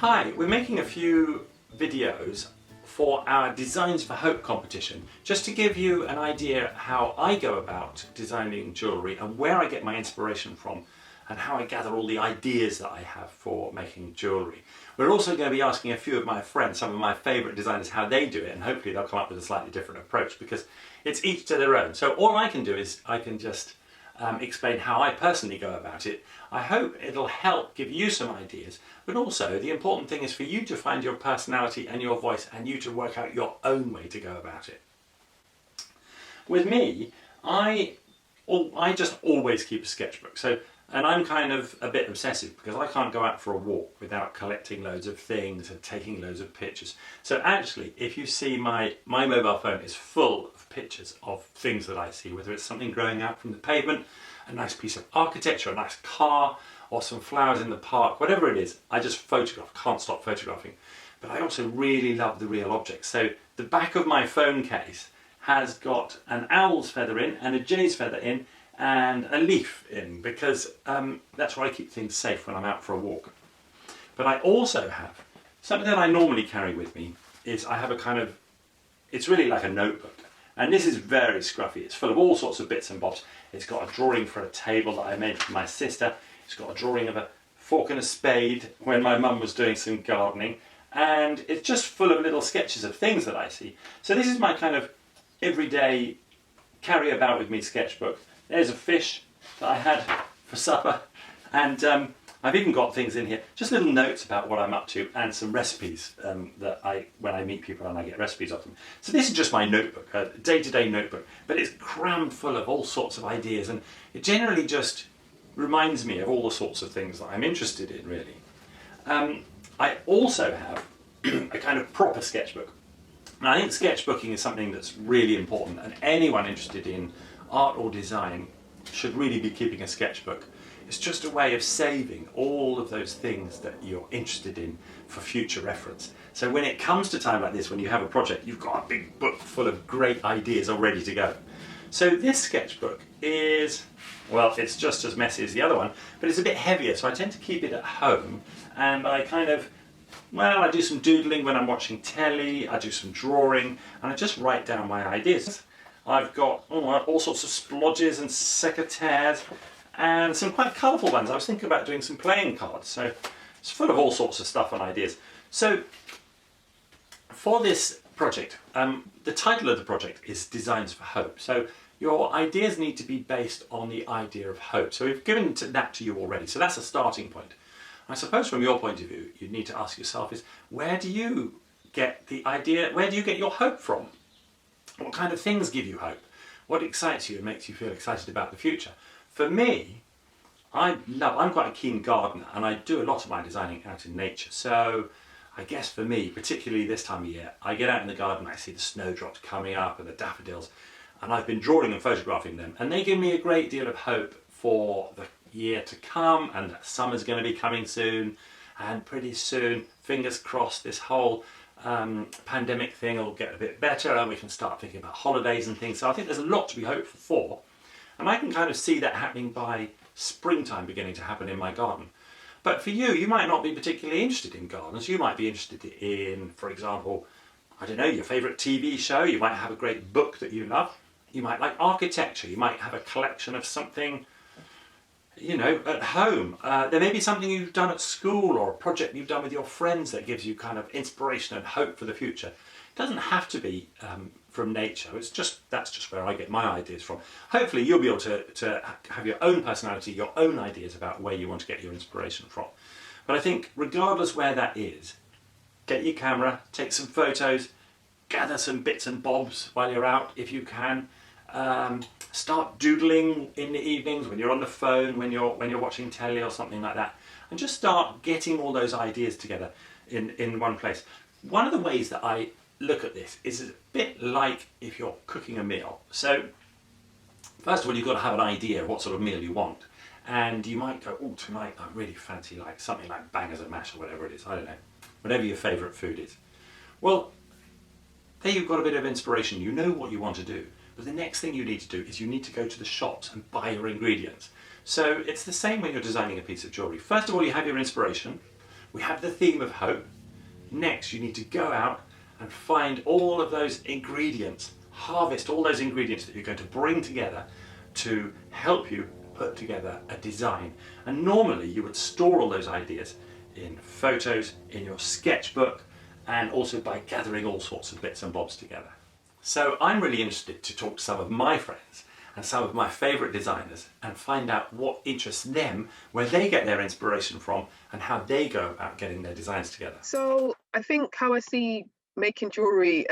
Hi, we're making a few videos for our Designs for Hope competition, just to give you an idea how I go about designing jewellery and where I get my inspiration from and how I gather all the ideas that I have for making jewellery. We're also going to be asking a few of my friends, some of my favourite designers, how they do it, and hopefully they'll come up with a slightly different approach because it's each to their own. So all I can do is I can just explain how I personally go about it. I hope it'll help give you some ideas, but also the important thing is for you to find your personality and your voice and you to work out your own way to go about it. With me, I just always keep a sketchbook. And I'm kind of a bit obsessive because I can't go out for a walk without collecting loads of things and taking loads of pictures. So actually, if you see my mobile phone is full of pictures of things that I see, whether it's something growing out from the pavement, a nice piece of architecture, a nice car, or some flowers in the park, whatever it is, I just photograph, can't stop photographing. But I also really love the real objects. So the back of my phone case has got an owl's feather in and a jay's feather in and a leaf in, because that's where I keep things safe when I'm out for a walk. But I also have something that I normally carry with me. Is I have a kind of, it's really like a notebook, and this is very scruffy. It's full of all sorts of bits and bobs. It's got a drawing for a table that I made for my sister. It's got a drawing of a fork and a spade when my mum was doing some gardening, and it's just full of little sketches of things that I see. So this is my kind of everyday carry about with me sketchbook. There's a fish that I had for supper, and I've even got things in here, just little notes about what I'm up to and some recipes when I meet people and I get recipes off them. So this is just my notebook, a day-to-day notebook, but it's crammed full of all sorts of ideas, and it generally just reminds me of all the sorts of things that I'm interested in, really. I also have a kind of proper sketchbook. And I think sketchbooking is something that's really important, and anyone interested in art or design should really be keeping a sketchbook. It's just a way of saving all of those things that you're interested in for future reference. So when it comes to time like this, when you have a project, you've got a big book full of great ideas all ready to go. So this sketchbook is, well, it's just as messy as the other one, but it's a bit heavier, so I tend to keep it at home, and I kind of, well, I do some doodling when I'm watching telly, I do some drawing, and I just write down my ideas. I've got all sorts of splodges and secateurs and some quite colourful ones. I was thinking about doing some playing cards, so it's full of all sorts of stuff and ideas. So for this project, the title of the project is Designs for Hope. So your ideas need to be based on the idea of hope. So we've given that to you already, so that's a starting point. I suppose from your point of view, you need to ask yourself is, where do you get the idea, where do you get your hope from? What kind of things give you hope? What excites you and makes you feel excited about the future? For me, I'm quite a keen gardener, and I do a lot of my designing out in nature. So I guess for me, particularly this time of year, I get out in the garden, I see the snowdrops coming up and the daffodils, and I've been drawing and photographing them, and they give me a great deal of hope for the year to come, and that summer's going to be coming soon, and pretty soon, fingers crossed, this whole pandemic thing will get a bit better and we can start thinking about holidays and things. So I think there's a lot to be hopeful for, and I can kind of see that happening by springtime beginning to happen in my garden. But for you, you might not be particularly interested in gardens. You might be interested in, for example, I don't know, your favourite TV show. You might have a great book that you love. You might like architecture. You might have a collection of something, you know, at home. There may be something you've done at school or a project you've done with your friends that gives you kind of inspiration and hope for the future. It doesn't have to be from nature. That's just where I get my ideas from. Hopefully you'll be able to have your own personality, your own ideas about where you want to get your inspiration from. But I think regardless where that is, get your camera, take some photos, gather some bits and bobs while you're out if you can. Start doodling in the evenings when you're on the phone, when you're watching telly or something like that, and just start getting all those ideas together in one place. One of the ways that I look at this is a bit like if you're cooking a meal. So first of all, you've got to have an idea of what sort of meal you want, and you might go, oh, tonight I really fancy like something like bangers and mash or whatever it is, I don't know, whatever your favourite food is. Well, there you've got a bit of inspiration, you know what you want to do. But the next thing you need to do is you need to go to the shops and buy your ingredients. So it's the same when you're designing a piece of jewellery. First of all, you have your inspiration, We have the theme of hope. Next, you need to go out and find all of those ingredients, harvest all those ingredients that you're going to bring together to help you put together a design. And normally you would store all those ideas in photos, in your sketchbook, and also by gathering all sorts of bits and bobs together. So I'm really interested to talk to some of my friends and some of my favourite designers and find out what interests them, where they get their inspiration from, and how they go about getting their designs together. So I think how I see making jewelry,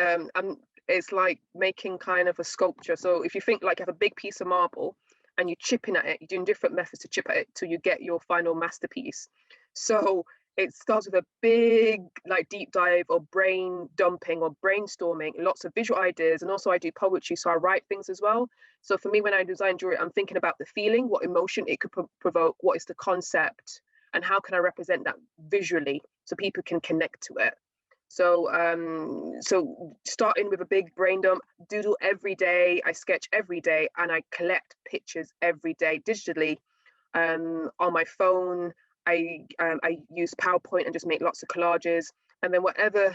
it's like making kind of a sculpture. So if you think like you have a big piece of marble and you're chipping at it, you're doing different methods to chip at it till you get your final masterpiece. So it starts with a big like deep dive or brain dumping or brainstorming, lots of visual ideas. And also I do poetry, so I write things as well. So for me, when I design jewelry, I'm thinking about the feeling, what emotion it could provoke, what is the concept, and how can I represent that visually so people can connect to it. So starting with a big brain dump, doodle every day, I sketch every day, and I collect pictures every day digitally on my phone. I use PowerPoint and just make lots of collages, and then whatever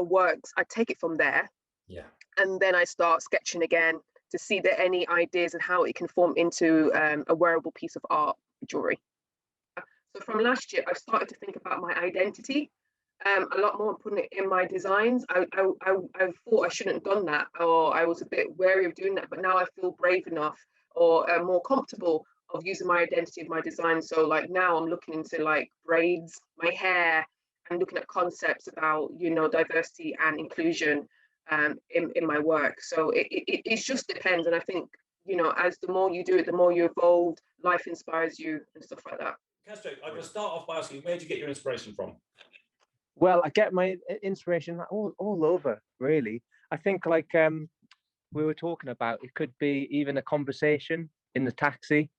works, I take it from there. Yeah. And then I start sketching again to see if there are any ideas and how it can form into a wearable piece of art jewelry. So from last year, I've started to think about my identity a lot more and putting it in my designs. I thought I shouldn't have done that, or I was a bit wary of doing that, but now I feel brave enough or more comfortable of using my identity of my design. So like now I'm looking into like braids, my hair, and looking at concepts about diversity and inclusion in my work. So it just depends, and I think as the more you do it, the more you evolve. Life inspires you and stuff like that. Castro, I'm going to start off by asking, where do you get your inspiration from? Well, I get my inspiration all over, really. I think like we were talking about, it could be even a conversation in the taxi,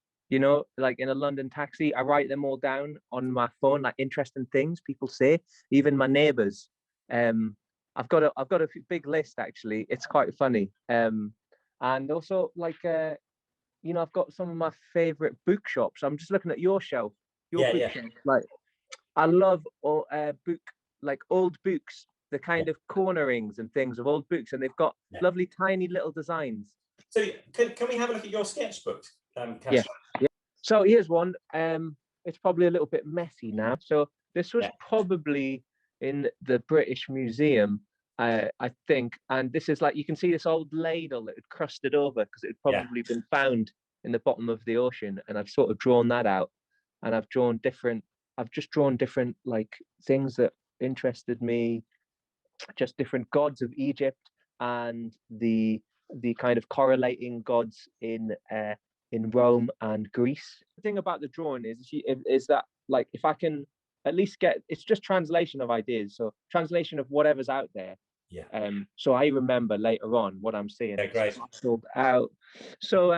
like in a London taxi. I write them all down on my phone, like interesting things people say, even my neighbors. I've got a big list actually. It's quite funny. And also like I've got some of my favorite bookshops. I'm just looking at your shelf, bookshelf. Like I love like old books, the kind of cornerings and things of old books, and they've got lovely tiny little designs. So can we have a look at your sketchbooks? Yeah. So here's one. It's probably a little bit messy now. So this was probably in the British Museum, I think. And this is like, you can see this old ladle that had crusted over because it had probably been found in the bottom of the ocean. And I've sort of drawn that out. And I've just drawn different like things that interested me, just different gods of Egypt and the kind of correlating gods in Rome and Greece. The thing about the drawing is that like if I can at least it's just translation of ideas, so translation of whatever's out there. So I remember later on what I'm seeing. Great. Out. So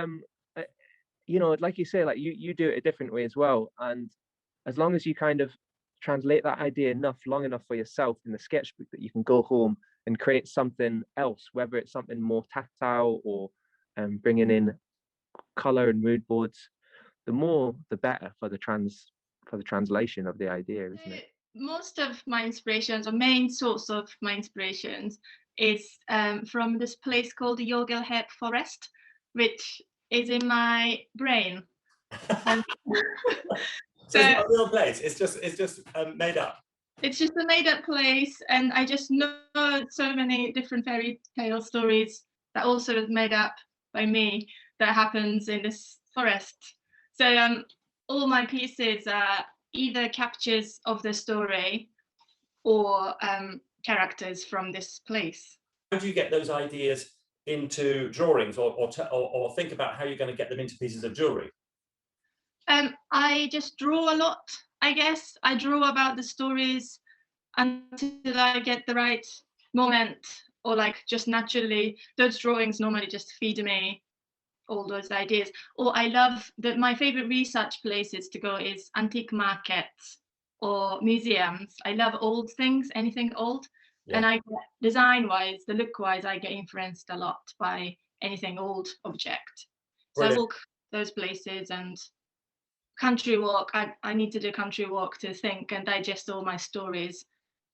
like you say, like you do it a different way as well, and as long as you kind of translate that idea long enough for yourself in the sketchbook that you can go home and create something else, whether it's something more tactile or bringing in color and mood boards, the more the better for the translation of the idea, isn't it? Most of my inspirations, or main source of my inspirations, is from this place called the Yogelhead Forest, which is in my brain. So it's not a real place. It's just made up. It's just a made up place, and I just know so many different fairy tale stories that all sort of made up by me that happens in this forest. So all my pieces are either captures of the story or characters from this place. How do you get those ideas into drawings, or think about how you're going to get them into pieces of jewelry? I just draw a lot, I guess. I draw about the stories until I get the right moment, or like just naturally. Those drawings normally just feed me all those ideas. Or I love my favorite research places to go is antique markets or museums. I love old things, anything old. And I design-wise, the look-wise, I get influenced a lot by anything old object. So I walk those places and country walk, I need to do a country walk to think and digest all my stories,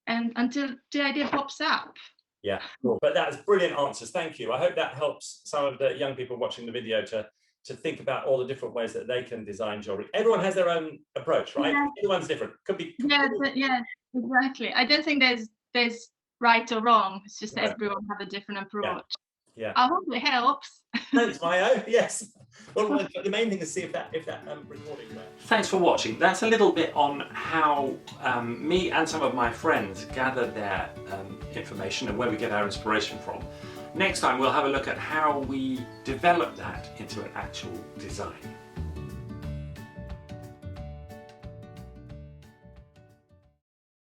and until the idea pops up. Yeah, cool. But that's brilliant answers. Thank you. I hope that helps some of the young people watching the video to think about all the different ways that they can design jewelry. Everyone has their own approach, right? Yeah. Everyone's different. Could be. Yeah, exactly. I don't think there's right or wrong. It's just Right. everyone have a different approach. Yeah. I hope it helps. Thanks, Mayo. Yes. Well, the main thing is see if that recording works. Thanks for watching. That's a little bit on how me and some of my friends gather their information and where we get our inspiration from. Next time we'll have a look at how we develop that into an actual design.